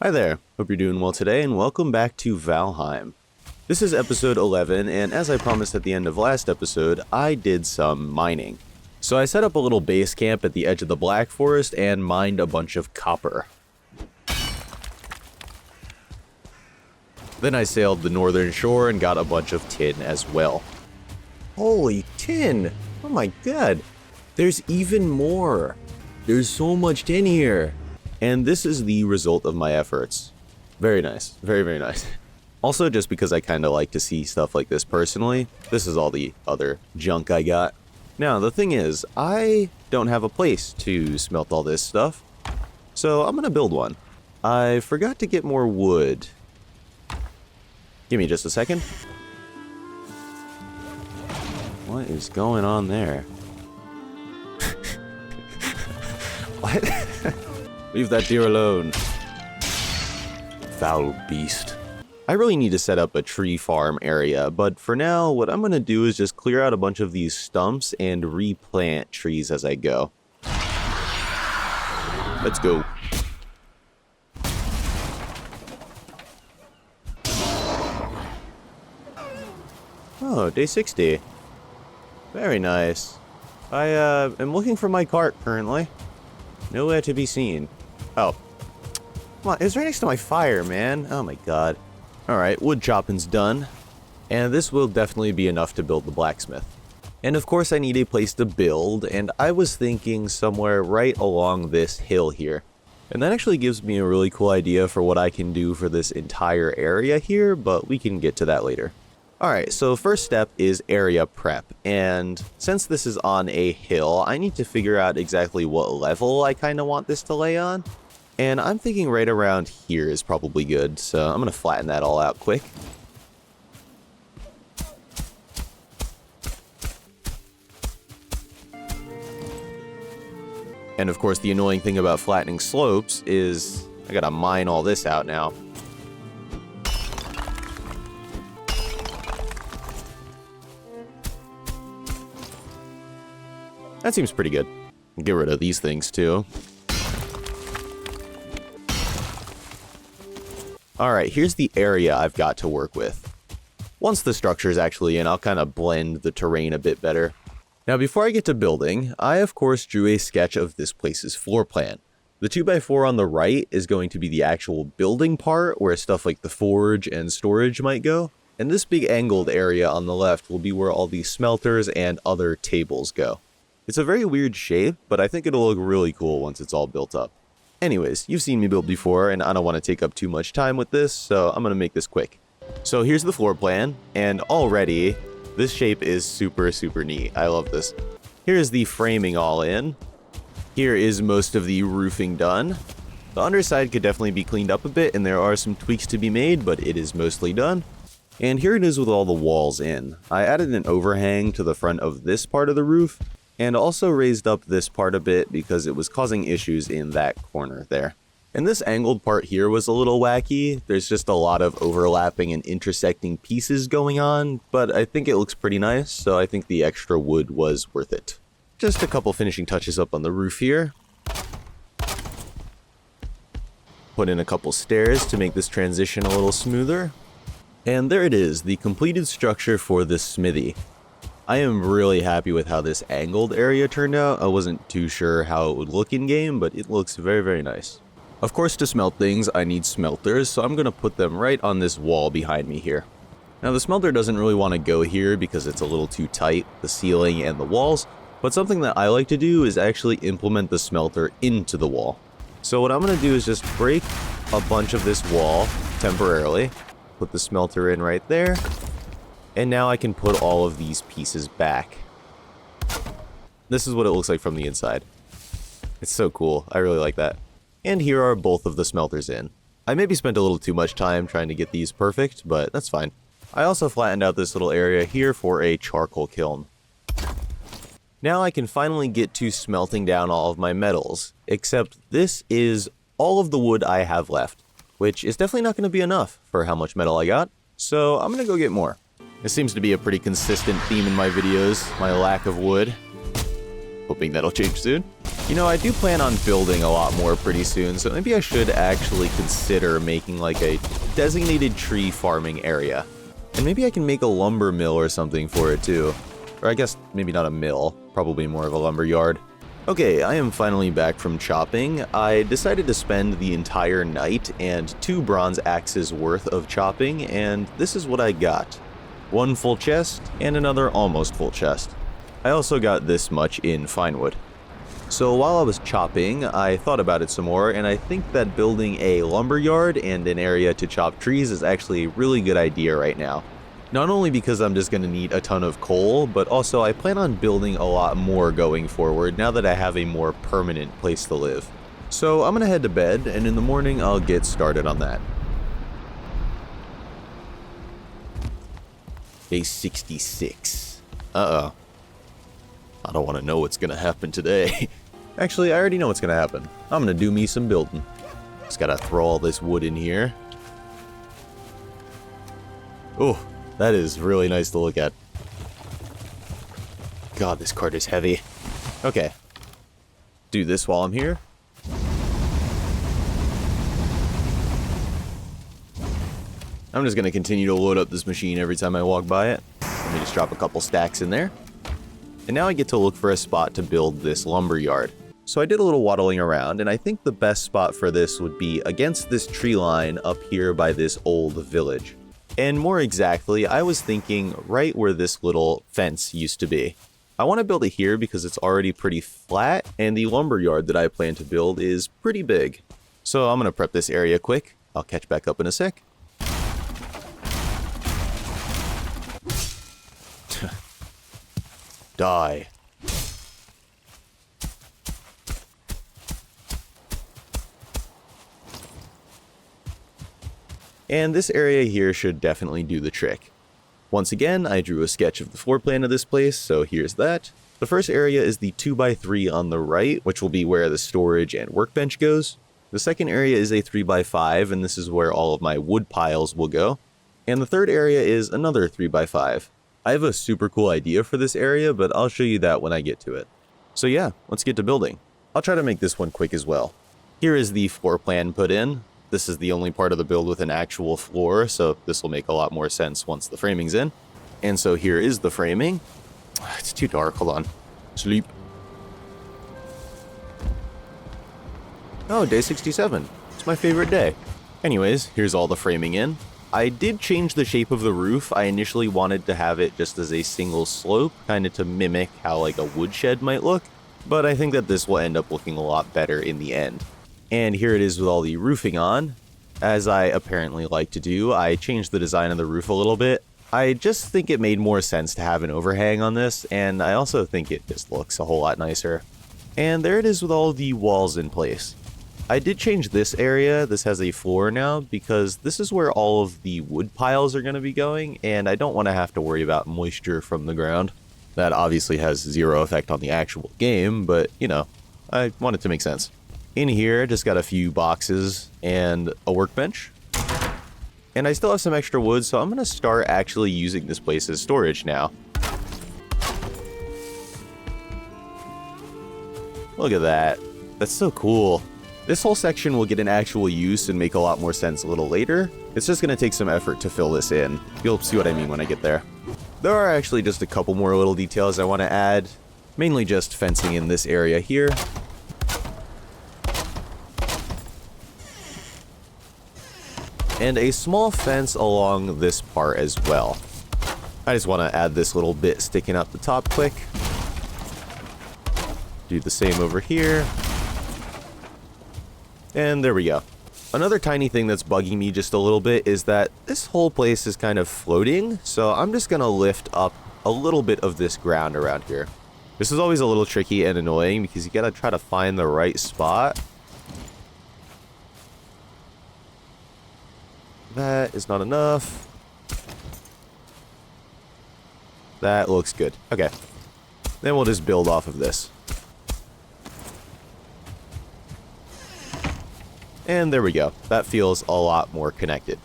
Hi there, hope you're doing well today and welcome back to Valheim. This is episode 11 and as I promised at the end of last episode, I did some mining. So I set up a little base camp at the edge of the Black Forest and mined a bunch of copper. Then I sailed the northern shore and got a bunch of tin as well. Holy tin! Oh my god! There's even more! There's so much tin here! And this is the result of my efforts. Very nice. Very, very nice. Also, just because I kind of like to see stuff like this personally, this is all the other junk I got. Now, the thing is, I don't have a place to smelt all this stuff, so I'm gonna build one. I forgot to get more wood. Give me just a second. What is going on there? What? Leave that deer alone. Foul beast. I really need to set up a tree farm area, but for now, what I'm going to do is just clear out a bunch of these stumps and replant trees as I go. Let's go. Oh, day 60. Very nice. I am looking for my cart currently. Nowhere to be seen. Oh. Come on, it's right next to my fire, man. Oh my god. Alright, wood chopping's done. And this will definitely be enough to build the blacksmith. And of course I need a place to build, and I was thinking somewhere right along this hill here. And that actually gives me a really cool idea for what I can do for this entire area here, but we can get to that later. Alright, so first step is area prep, and since this is on a hill, I need to figure out exactly what level I kind of want this to lay on. And I'm thinking right around here is probably good, so I'm going to flatten that all out quick. And of course the annoying thing about flattening slopes is I gotta mine all this out now. That seems pretty good. Get rid of these things too. Alright, here's the area I've got to work with. Once the structure is actually in, I'll kind of blend the terrain a bit better. Now before I get to building, I of course drew a sketch of this place's floor plan. The 2x4 on the right is going to be the actual building part where stuff like the forge and storage might go. And this big angled area on the left will be where all the smelters and other tables go. It's a very weird shape, but I think it'll look really cool once it's all built up. Anyways, you've seen me build before, and I don't want to take up too much time with this, so I'm going to make this quick. So here's the floor plan, and already, this shape is super, super neat. I love this. Here's the framing all in. Here is most of the roofing done. The underside could definitely be cleaned up a bit, and there are some tweaks to be made, but it is mostly done. And here it is with all the walls in. I added an overhang to the front of this part of the roof, and also raised up this part a bit because it was causing issues in that corner there. And this angled part here was a little wacky. There's just a lot of overlapping and intersecting pieces going on, but I think it looks pretty nice, so I think the extra wood was worth it. Just a couple finishing touches up on the roof here. Put in a couple stairs to make this transition a little smoother. And there it is, the completed structure for this smithy. I am really happy with how this angled area turned out. I wasn't too sure how it would look in game, but it looks very, very nice. Of course, to smelt things, I need smelters, so I'm going to put them right on this wall behind me here. Now, the smelter doesn't really want to go here because it's a little too tight, the ceiling and the walls, but something that I like to do is actually implement the smelter into the wall. So what I'm going to do is just break a bunch of this wall temporarily, put the smelter in right there, and now I can put all of these pieces back. This is what it looks like from the inside. It's so cool. I really like that. And here are both of the smelters in. I maybe spent a little too much time trying to get these perfect, but that's fine. I also flattened out this little area here for a charcoal kiln. Now I can finally get to smelting down all of my metals, except this is all of the wood I have left, which is definitely not going to be enough for how much metal I got, so I'm going to go get more. This seems to be a pretty consistent theme in my videos, my lack of wood. Hoping that'll change soon. You know, I do plan on building a lot more pretty soon, so maybe I should actually consider making like a designated tree farming area. And maybe I can make a lumber mill or something for it too. Or I guess maybe not a mill, probably more of a lumber yard. Okay, I am finally back from chopping. I decided to spend the entire night and 2 bronze axes worth of chopping, and this is what I got. 1 full chest and another almost full chest. I also got this much in fine wood. So while I was chopping, I thought about it some more, and I think that building a lumber yard and an area to chop trees is actually a really good idea right now. Not only because I'm just going to need a ton of coal, but also I plan on building a lot more going forward now that I have a more permanent place to live. So I'm going to head to bed, and in the morning I'll get started on that. Day 66. Uh-oh. I don't want to know what's going to happen today. Actually, I already know what's going to happen. I'm going to do me some building. Just got to throw all this wood in here. Oh, that is really nice to look at. God, this cart is heavy. Okay. Do this while I'm here. I'm just going to continue to load up this machine every time I walk by it. Let me just drop a couple stacks in there. And now I get to look for a spot to build this lumber yard. So I did a little waddling around, and I think the best spot for this would be against this tree line up here by this old village. And more exactly, I was thinking right where this little fence used to be. I want to build it here because it's already pretty flat, and the lumber yard that I plan to build is pretty big. So I'm going to prep this area quick. I'll catch back up in a sec. Die. And this area here should definitely do the trick. Once again, I drew a sketch of the floor plan of this place, so here's that. The first area is the 2x3 on the right, which will be where the storage and workbench goes. The second area is a 3x5, and this is where all of my wood piles will go. And the third area is another 3x5. I have a super cool idea for this area, but I'll show you that when I get to it. So yeah, let's get to building. I'll try to make this one quick as well. Here is the floor plan put in. This is the only part of the build with an actual floor, so this will make a lot more sense once the framing's in. And so here is the framing. It's too dark, hold on. Sleep. Oh, day 67. It's my favorite day. Anyways, here's all the framing in. I did change the shape of the roof. I initially wanted to have it just as a single slope, kind of to mimic how like a woodshed might look, but I think that this will end up looking a lot better in the end. And here it is with all the roofing on. As I apparently like to do, I changed the design of the roof a little bit. I just think it made more sense to have an overhang on this, and I also think it just looks a whole lot nicer. And there it is with all the walls in place. I did change this area. This has a floor now because this is where all of the wood piles are going to be going, and I don't want to have to worry about moisture from the ground. That obviously has zero effect on the actual game, but you know, I want it to make sense. In here, just got a few boxes and a workbench. And I still have some extra wood, so I'm going to start actually using this place as storage now. Look at that. That's so cool. This whole section will get an actual use and make a lot more sense a little later. It's just going to take some effort to fill this in. You'll see what I mean when I get there. There are actually just a couple more little details I want to add. Mainly just fencing in this area here. And a small fence along this part as well. I just want to add this little bit sticking out the top quick. Do the same over here. And there we go. Another tiny thing that's bugging me just a little bit is that this whole place is kind of floating, so I'm just going to lift up a little bit of this ground around here. This is always a little tricky and annoying because you got to try to find the right spot. That is not enough. That looks good. Okay. Then we'll just build off of this. And there we go. That feels a lot more connected.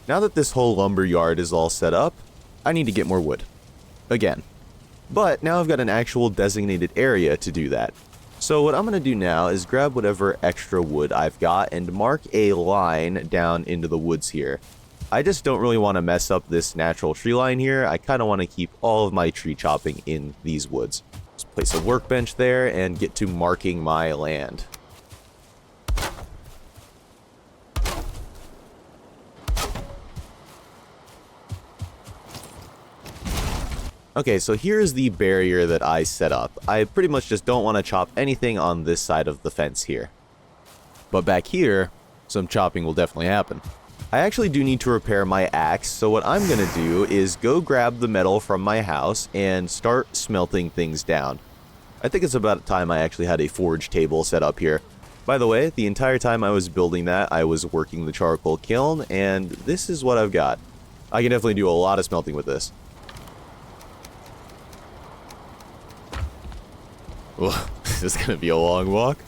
Now that this whole lumber yard is all set up, I need to get more wood. Again. But now I've got an actual designated area to do that. So what I'm going to do now is grab whatever extra wood I've got and mark a line down into the woods here. I just don't really want to mess up this natural tree line here. I kind of want to keep all of my tree chopping in these woods. Just place a workbench there and get to marking my land. Okay, so here's the barrier that I set up. I pretty much just don't want to chop anything on this side of the fence here. But back here, some chopping will definitely happen. I actually do need to repair my axe, so what I'm going to do is go grab the metal from my house and start smelting things down. I think it's about time I actually had a forge table set up here. By the way, the entire time I was building that, I was working the charcoal kiln, and this is what I've got. I can definitely do a lot of smelting with this. Well, this is going to be a long walk.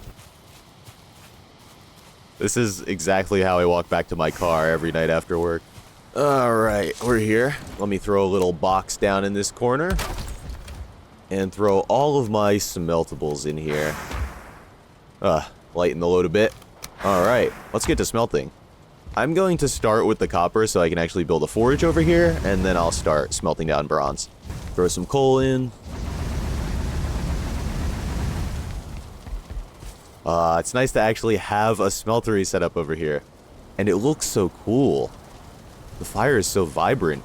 This is exactly how I walk back to my car every night after work. Alright, we're here. Let me throw a little box down in this corner. And throw all of my smeltables in here. Lighten the load a bit. Alright, let's get to smelting. I'm going to start with the copper so I can actually build a forge over here, and then I'll start smelting down bronze. Throw some coal in. It's nice to actually have a smeltery set up over here. And it looks so cool. The fire is so vibrant.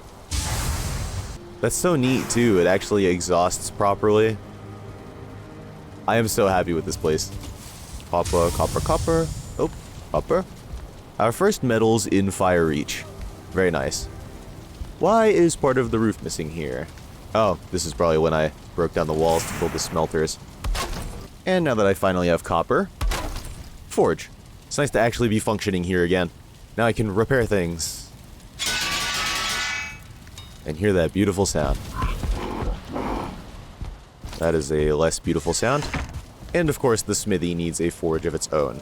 That's so neat too, it actually exhausts properly. I am so happy with this place. Copper, copper, copper. Oh, copper. Our first metals in fire reach. Very nice. Why is part of the roof missing here? Oh, this is probably when I broke down the walls to build the smelters. And now that I finally have copper, forge. It's nice to actually be functioning here again. Now I can repair things. And hear that beautiful sound. That is a less beautiful sound. And of course the smithy needs a forge of its own.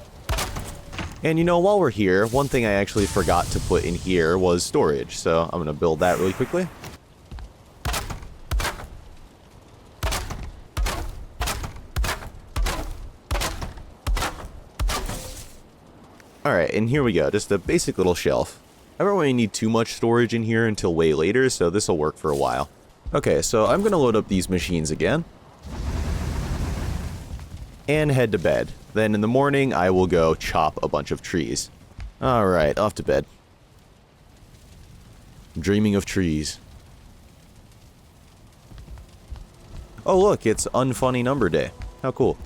And you know, while we're here, one thing I actually forgot to put in here was storage. So I'm going to build that really quickly. Alright, and here we go, just a basic little shelf. I don't really need too much storage in here until way later, so this will work for a while. Okay, so I'm going to load up these machines again. And head to bed. Then in the morning, I will go chop a bunch of trees. Alright, off to bed. Dreaming of trees. Oh look, it's Unfunny Number Day. How cool.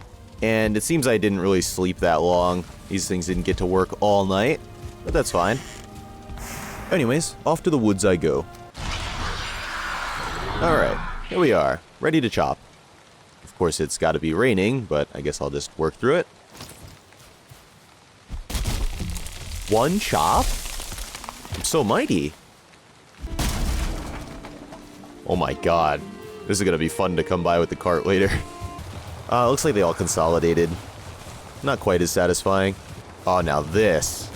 And it seems I didn't really sleep that long. These things didn't get to work all night, but that's fine. Anyways, off to the woods I go. Alright, here we are, ready to chop. Of course, it's got to be raining, but I guess I'll just work through it. One chop? I'm so mighty. Oh my god. This is going to be fun to come by with the cart later. Looks like they all consolidated. Not quite as satisfying. Oh, now this.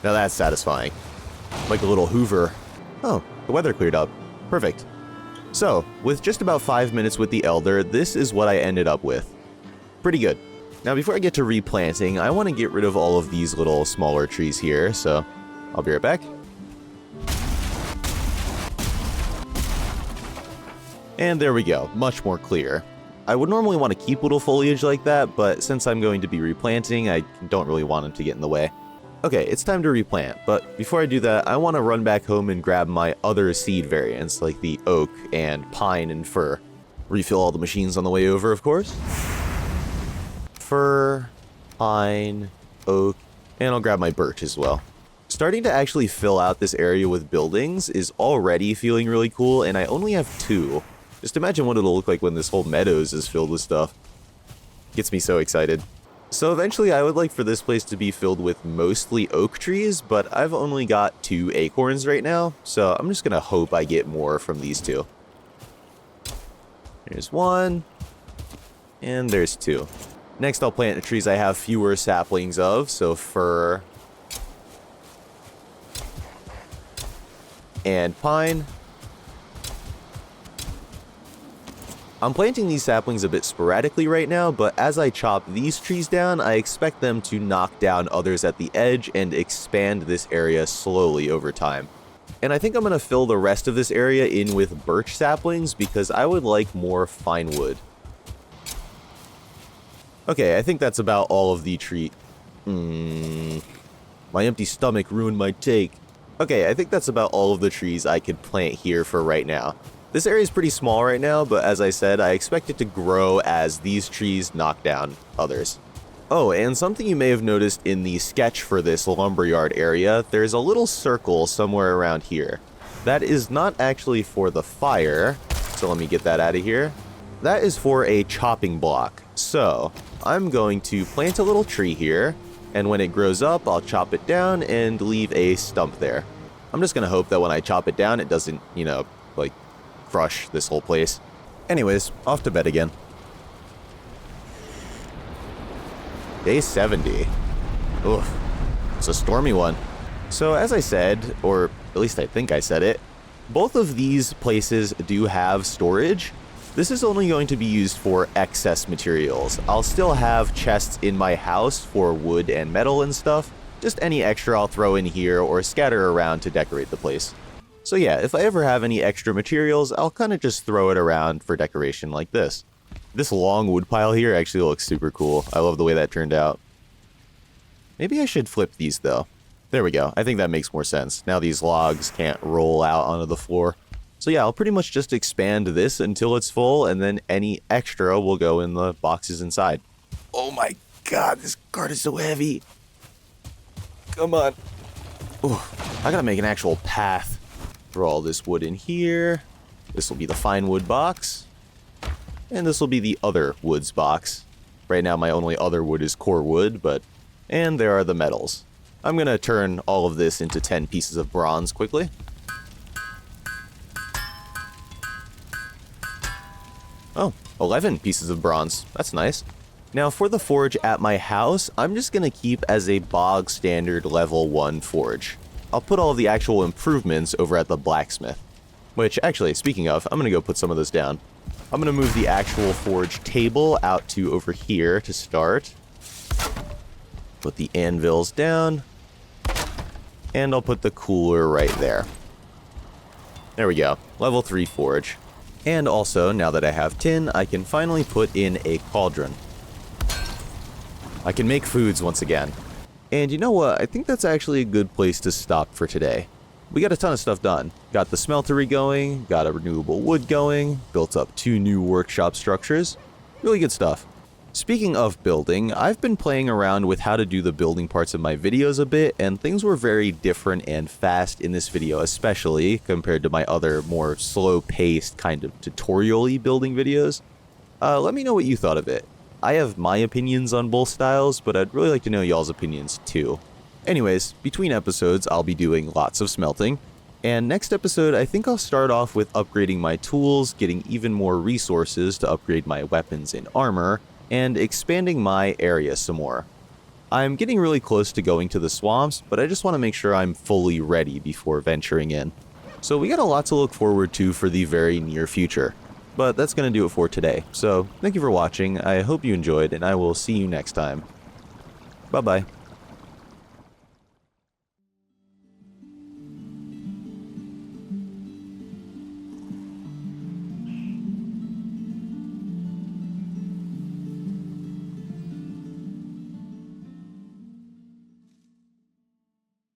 Now that's satisfying. Like a little Hoover. Oh, the weather cleared up. Perfect. So, with just about 5 minutes with the Elder, this is what I ended up with. Pretty good. Now, before I get to replanting, I want to get rid of all of these little smaller trees here, so I'll be right back. And there we go, much more clear. I would normally want to keep little foliage like that, but since I'm going to be replanting, I don't really want them to get in the way. Okay, it's time to replant, but before I do that, I want to run back home and grab my other seed variants, like the oak and pine and fir. Refill all the machines on the way over, of course. Fir, pine, oak, and I'll grab my birch as well. Starting to actually fill out this area with buildings is already feeling really cool, and I only have 2. Just imagine what it'll look like when this whole meadows is filled with stuff. Gets me so excited. So eventually I would like for this place to be filled with mostly oak trees, but I've only got 2 acorns right now, so I'm just gonna hope I get more from these 2. There's 1, and there's 2. Next I'll plant the trees I have fewer saplings of, so fir and pine. I'm planting these saplings a bit sporadically right now, but as I chop these trees down, I expect them to knock down others at the edge and expand this area slowly over time. And I think I'm going to fill the rest of this area in with birch saplings because I would like more fine wood. Okay, I think that's about all of the tree... My empty stomach ruined my take. Okay, I think that's about all of the trees I could plant here for right now. This area is pretty small right now, but as I said, I expect it to grow as these trees knock down others. Oh, and something you may have noticed in the sketch for this lumberyard area, there's a little circle somewhere around here. That is not actually for the fire, so let me get that out of here. That is for a chopping block. So, I'm going to plant a little tree here, and when it grows up, I'll chop it down and leave a stump there. I'm just going to hope that when I chop it down, it doesn't, like, crush this whole place. Anyways, off to bed again. Day 70. Oof. It's a stormy one. So as I said, or at least I think I said it, both of these places do have storage. This is only going to be used for excess materials. I'll still have chests in my house for wood and metal and stuff. Just any extra I'll throw in here or scatter around to decorate the place. So yeah, if I ever have any extra materials, I'll kind of just throw it around for decoration like this. This long wood pile here actually looks super cool. I love the way that turned out. Maybe I should flip these though. There we go. I think that makes more sense. Now these logs can't roll out onto the floor. So yeah, I'll pretty much just expand this until it's full, and then any extra will go in the boxes inside. Oh my god, this cart is so heavy. Come on. Ooh, I gotta make an actual path. Throw all this wood in here. This will be the fine wood box. And this will be the other woods box. Right now my only other wood is core wood, and there are the metals. I'm gonna turn all of this into 10 pieces of bronze quickly. Oh, 11 pieces of bronze. That's nice. Now for the forge at my house, I'm just gonna keep as a bog standard level 1 forge. I'll put all of the actual improvements over at the blacksmith. Which, actually, speaking of, I'm going to go put some of this down. I'm going to move the actual forge table out to over here to start. Put the anvils down. And I'll put the cooler right there. There we go. Level 3 forge. And also, now that I have tin, I can finally put in a cauldron. I can make foods once again. And you know what? I think that's actually a good place to stop for today. We got a ton of stuff done. Got the smeltery going, got a renewable wood going, built up 2 new workshop structures. Really good stuff. Speaking of building, I've been playing around with how to do the building parts of my videos a bit, and things were very different and fast in this video, especially compared to my other more slow-paced kind of tutorial-y building videos. Let me know what you thought of it. I have my opinions on both styles, but I'd really like to know y'all's opinions too. Anyways, between episodes, I'll be doing lots of smelting. And next episode, I think I'll start off with upgrading my tools, getting even more resources to upgrade my weapons and armor, and expanding my area some more. I'm getting really close to going to the swamps, but I just want to make sure I'm fully ready before venturing in. So we got a lot to look forward to for the very near future. But that's going to do it for today. So thank you for watching, I hope you enjoyed, and I will see you next time. Bye-bye.